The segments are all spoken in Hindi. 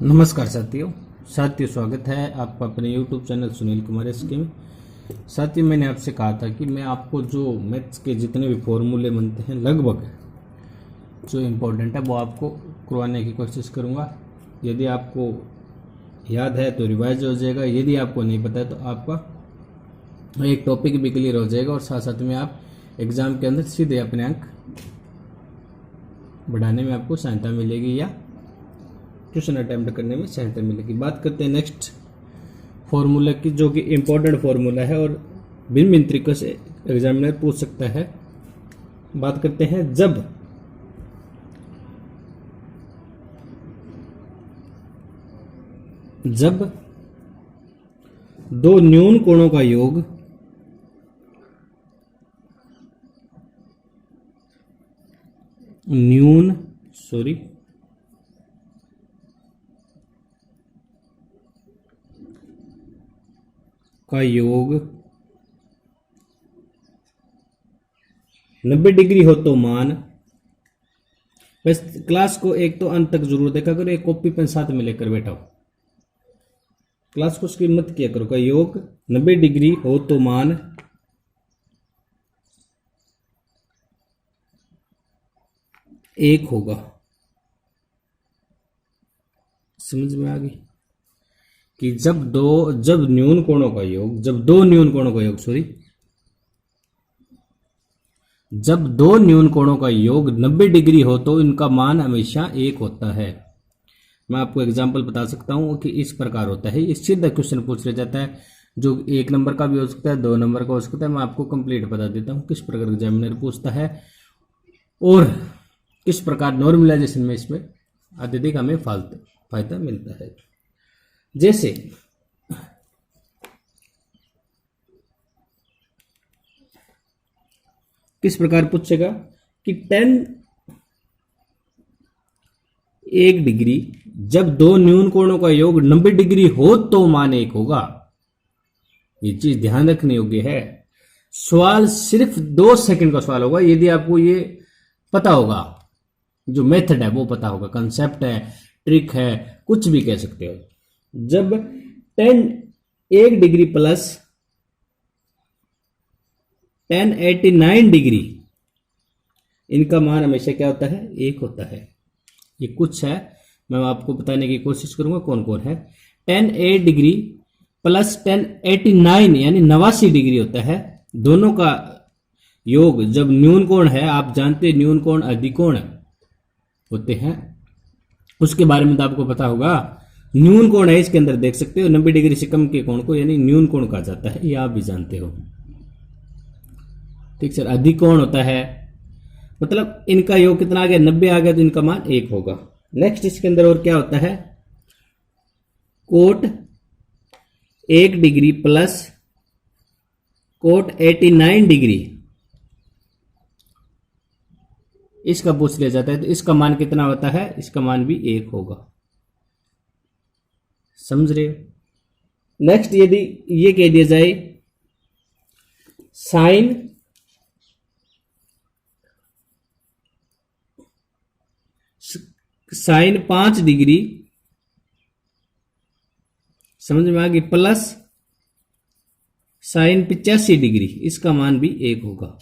नमस्कार साथियों स्वागत है आपका अपने YouTube channel Sunil Kumar SK में। साथियों, मैंने आपसे कहा था कि मैं आपको जो मैथ्स के जितने भी फॉर्मूले बनते हैं लगभग जो इम्पोर्टेंट है वो आपको करवाने की कोशिश करूँगा। यदि आपको याद है तो रिवाइज हो जाएगा, यदि आपको नहीं पता है तो आपका एक टॉपिक भी क्लियर हो जाएगा और साथ साथ में आप एग्ज़ाम के अंदर सीधे अपने अंक बढ़ाने में आपको सहायता मिलेगी या क्वेश्चन अटेम्प्ट करने में सहायता मिलेगी। बात करते हैं नेक्स्ट फॉर्मूला की, जो कि इम्पोर्टेंट फॉर्मूला है और भिन्न भिन्न तरीकों से एग्जामिनर पूछ सकता है। बात करते हैं जब दो न्यून कोणों का योग का योग 90 डिग्री हो तो मान, बस क्लास को एक तो अंत तक जरूर देखा करो, एक कॉपी पेन साथ में लेकर बैठा हो, क्लास को स्किप मत किया करो। का योग 90 डिग्री हो तो मान एक होगा। समझ में आ गई कि जब दो न्यून कोणों का योग जब दो न्यून कोणों का योग 90 डिग्री हो तो इनका मान हमेशा एक होता है। मैं आपको एग्जांपल बता सकता हूं कि इस प्रकार होता है। इस सीधा क्वेश्चन पूछ लिया जाता है जो 1 नंबर का भी हो सकता है, 2 नंबर का हो सकता है। मैं आपको कंप्लीट बता देता हूं किस प्रकार एग्जामिनर पूछता है और किस प्रकार नॉर्मलाइजेशन में इसमें अत्यधिक हमें फायदा मिलता है। जैसे किस प्रकार पूछेगा कि 1 डिग्री जब दो न्यून कोणों का योग 90 डिग्री हो तो मान एक होगा। ये चीज ध्यान रखने योग्य है। सवाल सिर्फ 2 सेकंड का सवाल होगा यदि आपको ये पता होगा, जो मेथड है वो पता होगा, कंसेप्ट है, ट्रिक है, कुछ भी कह सकते हो। जब 1 डिग्री प्लस 1089 डिग्री, इनका मान हमेशा क्या होता है? एक होता है। ये कुछ है, मैं आपको बताने की कोशिश करूंगा कौन कौन है। 10 डिग्री प्लस 1089 यानी 89 डिग्री होता है। दोनों का योग जब न्यून कोण है, आप जानते हैं न्यून कोण अधिकोण होते हैं, उसके बारे में तो आपको पता होगा। न्यून कोण है, इसके अंदर देख सकते हो 90 डिग्री से कम के कोण को यानी न्यून कोण कहा जाता है, ये आप भी जानते हो। ठीक सर, अधिकोण होता है, मतलब इनका योग कितना आ गया? 90 आ गया तो इनका मान 1 होगा। नेक्स्ट इसके अंदर और क्या होता है? Cot 1 degree plus cot 89 degree, इसका पूछ लिया जाता है तो इसका मान कितना होता है? इसका मान भी 1 होगा। समझ रहे हो? नेक्स्ट यदि ये कह दिया जाए साइन 5 डिग्री, समझ में आ गई, प्लस साइन 85 डिग्री, इसका मान भी 1 होगा।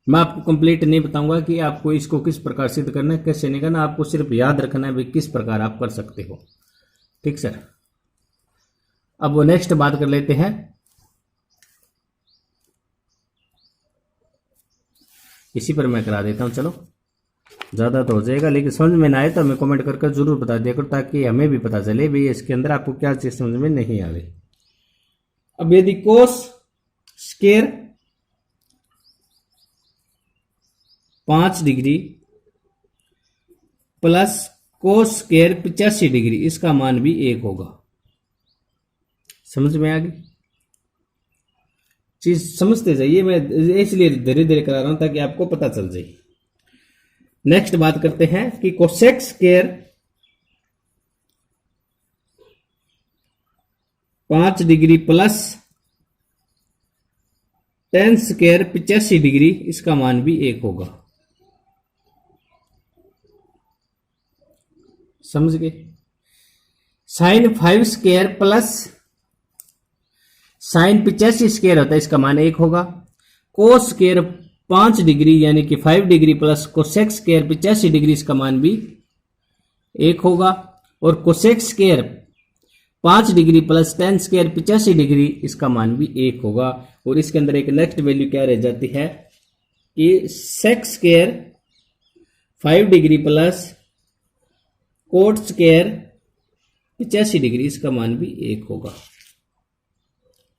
मैं आपको कंप्लीट नहीं बताऊंगा कि आपको इसको किस प्रकार सिद्ध करना है, कैसे नहीं करना, आपको सिर्फ याद रखना है भाई किस प्रकार आप कर सकते हो। ठीक सर, अब वो नेक्स्ट बात कर लेते हैं। इसी पर मैं करा देता हूं, चलो ज्यादा तो हो जाएगा, लेकिन समझ में ना आए तो हमें कमेंट करके जरूर बता दिया करो ताकि हमें भी पता चले भाई इसके अंदर आपको क्या चीज समझ में नहीं आ रही। अब यदि cos square 5 degree plus cos square 85 degree, इसका मान भी 1 होगा। समझ में आ गई चीज? समझते जाइए, मैं इसलिए धीरे धीरे करा रहा हूं ताकि आपको पता चल जाए। नेक्स्ट बात करते हैं कि cosec square 5 degree plus 10 square 85 degree, इसका मान भी 1 होगा। समझ गए। Sine 5 square plus sine 85 square होता है, इसका मान 1 होगा। कोस स्क्वायर 5 डिग्री यानी कि 5 degree plus cosec square 85 degree, इसका मान भी 1 होगा। और cosec square 5 degree plus ten square 85 degree, इसका मान भी 1 होगा। और इसके अंदर एक नेक्स्ट वैल्यू क्या रह जाती है कि sec square 5 degree plus cot square 85 degree, इसका मान भी 1 होगा।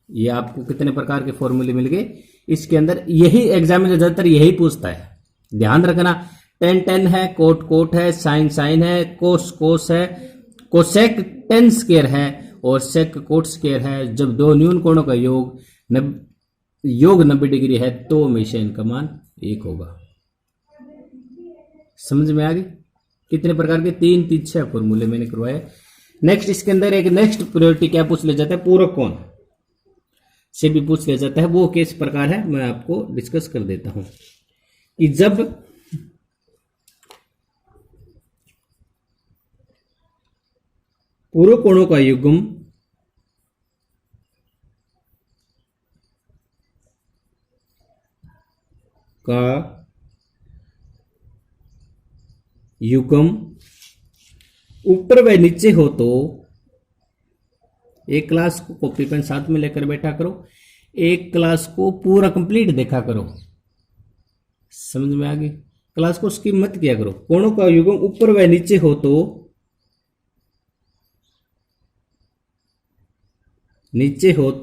ये आपको कितने प्रकार के फॉर्मूले मिल गए इसके अंदर। यही एग्जामिनर ज्यादातर यही पूछता है, ध्यान रखना। टेन टेन है, कोट कोट है, साइन साइन है, कोस कोस है, कोसेक टेन स्क्वायर है और सेक कोट स्क्वायर है। जब दो न्यून कोणों का योग 90 डिग्री है तो हमेशा इनका मान 1 होगा। समझ में आ गई? कितने प्रकार के 3 6 फॉर्मूले मैंने करवाए। नेक्स्ट इसके अंदर एक नेक्स्ट प्रायोरिटी क्या पूछ लिया जाता है, पूरक कोण से भी पूछ लिया जाता है। वो किस प्रकार है मैं आपको डिस्कस कर देता हूं कि जब पूरक कोणों का युग्म ऊपर व नीचे हो तो एक क्लास को कॉपी पेन साथ में लेकर बैठा करो, एक क्लास को पूरा कंप्लीट देखा करो। समझ में आ गई? क्लास को स्किप मत किया करो। कोणों का युग्म ऊपर व नीचे हो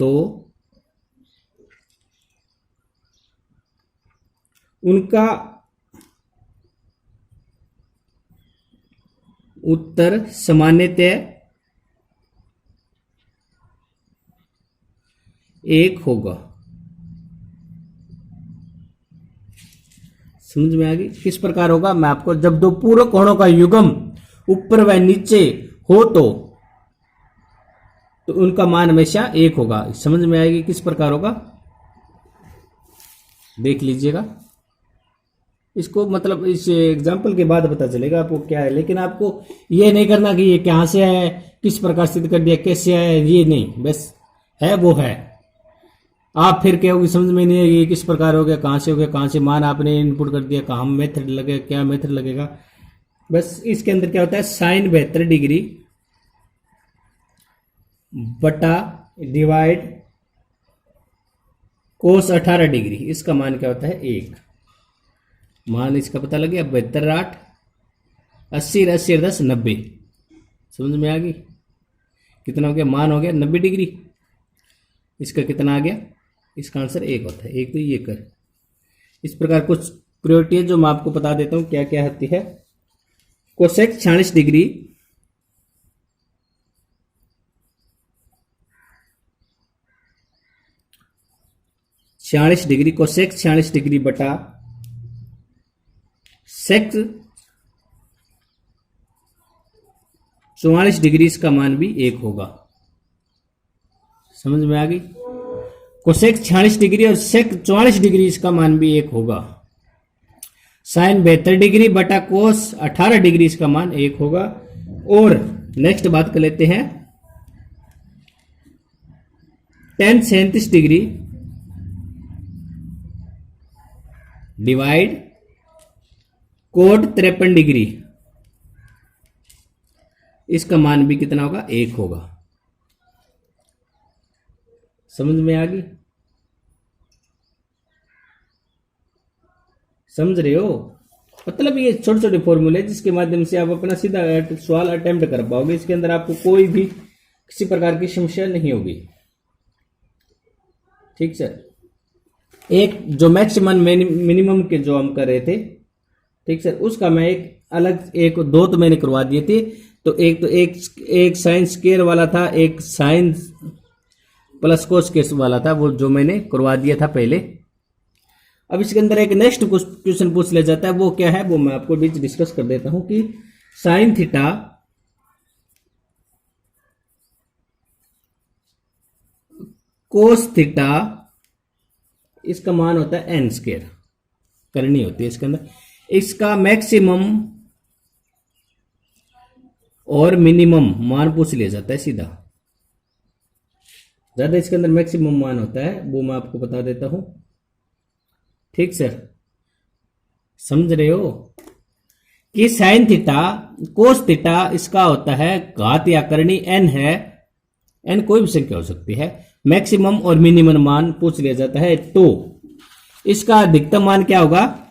तो उनका उत्तर सामान्यतः 1 होगा। समझ में आ गई? किस प्रकार होगा मैं आपको, जब दो पूरक कोणों का युग्म ऊपर व नीचे हो तो उनका मान हमेशा 1 होगा। समझ में आएगी किस प्रकार होगा? देख लीजिएगा इसको, मतलब इस एग्जाम्पल के बाद पता चलेगा आपको क्या है। लेकिन आपको ये नहीं करना कि ये कहां से आया है, किस प्रकार सिद्ध कर दिया, कैसे आया है, ये नहीं, बस है वो है। आप फिर कहोगे समझ में नहीं आएगी किस प्रकार हो गया, कहां से हो गया, कहां से मान आपने इनपुट कर दिया, कहां मेथड लगेगा, क्या मेथड लगेगा। बस इसके अंदर क्या होता है, साइन 72 डिग्री बटा डिवाइड कोस 18 डिग्री, इसका मान क्या होता है 1। मान इसका पता लग गया, 72 8 80 80 10 90। समझ में आ गई? कितना हो गया, मान हो गया 90 डिग्री। इसका कितना आ गया, इसका आंसर 1 होता है। 1 तो ये कर। इस प्रकार कुछ प्रायोरिटी है जो मैं आपको बता देता हूं क्या क्या होती है। कोसेक 46 डिग्री कोसेक 46 डिग्री बटा सेक 44 डिग्री, इसका मान भी 1 होगा। समझ में आ गई? कोसेक 46 डिग्री और सेक 44 डिग्री, इसका मान भी 1 होगा। साइन 72 डिग्री बटा कोस 18 डिग्री, इसका मान 1 होगा। और नेक्स्ट बात कर लेते हैं, tan 37 degree divide cot 53 degree, इसका मान भी कितना होगा, 1 होगा। समझ में आ गई? समझ रहे हो? मतलब ये छोटे छोटे फॉर्मूले जिसके माध्यम से आप अपना सीधा सवाल अटेम्प्ट कर पाओगे। इसके अंदर आपको कोई भी किसी प्रकार की समस्या नहीं होगी। ठीक सर। एक जो मैक्सिमम मिनिमम के जो हम कर रहे थे, ठीक सर, उसका मैं एक अलग एक दो तो मैंने करवा दिए थे। तो एक साइन स्क्वायर वाला था, एक साइन प्लस कोस स्क्वायर वाला था, वो जो मैंने करवा दिया था पहले। अब इसके अंदर एक नेक्स्ट क्वेश्चन पूछ लिया जाता है, वो क्या है वो मैं आपको बीच डिस्कस कर देता हूं कि साइन थीटा कोस थीटा, इसका मान होता है n स्क्वायर, करनी होती है इसके अंदर। इसका मैक्सिमम और मिनिमम मान पूछ लिया जाता है सीधा। ज्यादा इसके अंदर मैक्सिमम मान होता है, वो मैं आपको बता देता हूं। ठीक सर, समझ रहे हो कि साइन थीटा कोस थीटा इसका होता है घात या करनी n है, n कोई भी संख्या हो सकती है, मैक्सिमम और मिनिमम मान पूछ लिया जाता है, तो इसका अधिकतम मान क्या होगा,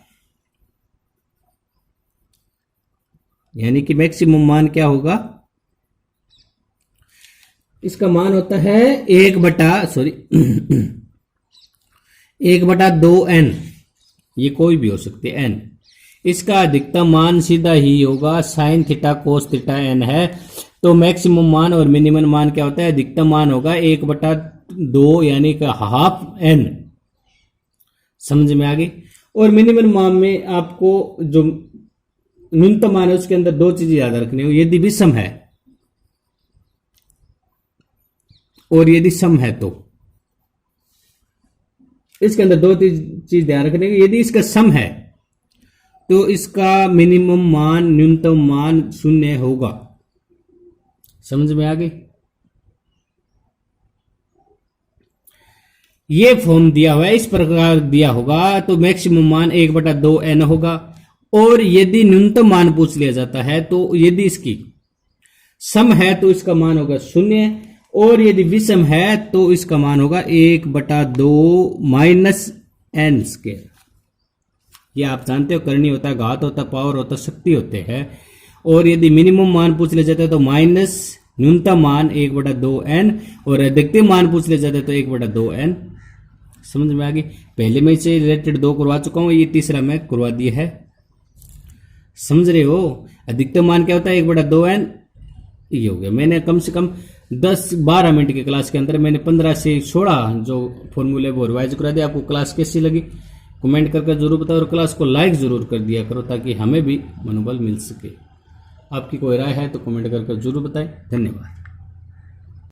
यानी कि मैक्सिमम मान क्या होगा, इसका मान होता है 1/2n, ये कोई भी हो सकती है n। इसका अधिकतम मान सीधा ही होगा sine theta cos theta n है, तो मैक्सिमम मान और मिनिमम मान क्या होता है, अधिकतम मान होगा 1/2 यानी कि हाफ n। समझ में आ गई। और मिनिमम मान में आपको जो न्यूनतम मान है उसके अंदर दो चीजें याद रखनी हो, यदि विषम है और यदि सम है, तो इसके अंदर दो चीज ध्यान रखने की। यदि इसका सम है तो इसका मिनिमम मान न्यूनतम मान 0 होगा। समझ में आ गई। ये फॉर्म दिया हुआ है, इस प्रकार दिया होगा तो मैक्सिमम मान 1/2n होगा। और यदि न्यूनतम मान पूछ लिया जाता है तो यदि इसकी सम है तो इसका मान होगा 0, और यदि विषम है तो इसका मान होगा 1/2 - n²। ये आप जानते हो, करनी होता है, घात होता है, पावर होता है, शक्ति होते हैं। और यदि मिनिमम मान पूछ लिया जाता है तो माइनस न्यूनतम मान 1/2n, और अधिकतम मान पूछ लिया जाता है तो 1/2n। समझ में आ गई। पहले मैं इसे रिलेटेड 2 करवा चुका हूं, ये तीसरा मैं करवा दिया है। समझ रहे हो। अधिकतम मान क्या होता है, 1/2n। ये हो गया। मैंने कम से कम 10-12 मिनट की क्लास के अंदर मैंने 15 से 16 जो फॉर्मूले वो रिवाइज करा दिया। आपको क्लास कैसी लगी कमेंट करके जरूर बताओ, और क्लास को लाइक जरूर कर दिया करो ताकि हमें भी मनोबल मिल सके। आपकी कोई राय है तो कमेंट करके जरूर बताएं। धन्यवाद।